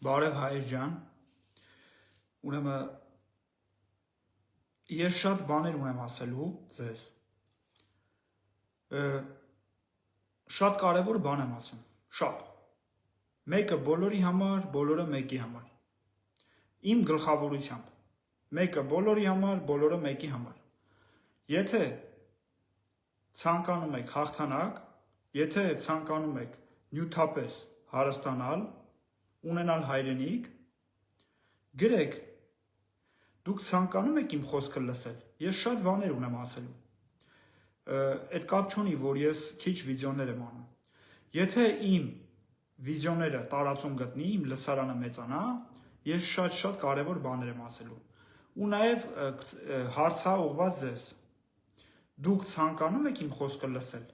Բարև հայր ջան, ուրեմն ես շատ բաներ ունեմ ասելու ձեզ, շատ կարևոր բան եմ ասում, շատ, մեկը բոլորի համար, բոլորը մեկի համար, իմ գլխավորությամբ, մեկը բոլորի համար, բոլորը մեկի համար, եթե ցանկանում եք հաղթանակ, եթե ցանկանում եք նյութապես հարստանալ, ունենալ հայրենիք, գրեք, դուք ցանկանում եք իմ խոսքը լսել, ես շատ բաներ ունեմ ասելու, այդ կապ չունի, որ ես քիչ վիդեոներ եմ անում, եթե իմ վիդեոները տարածում գտնի, իմ լսարանը մեծանա, ես շատ կարևոր բաներ եմ ասելու, ու նաև հարցա ուղղված ձեզ, դուք ցանկանում եք իմ խոսքը լսել,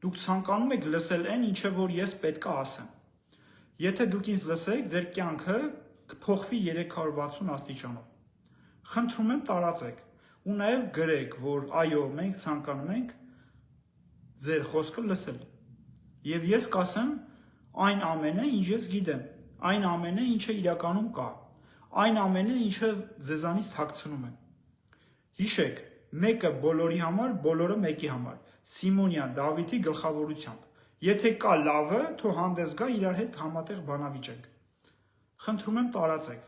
դուք ցանկանում եք լսել այն, ինչը որ ես պետք է ասեմ, եթե դուք ինձ լսեք, ձեր կյանքը կփոխվի 360 աստիճանով, խնդրում եմ տարածեք, ու նաև գրեք, որ այո, մենք ցանկանում ենք ձեր խոսքը լսել, և ես կասեմ այն ամենը, ինչ ես գիտեմ, այն ամենը, ինչը իրականում կա, այն ամենը, ինչը ձեզանից թաքցնում եմ, հիշեք, մեկը բոլորի համար, բոլորը մեկի համար, Սիմոնյան Դավիթի գլխավորությամբ, եթե կա լավը, թող հանդես գա իրար հետ համատեղ բանավիճենք, խնդրում եմ տարածեք,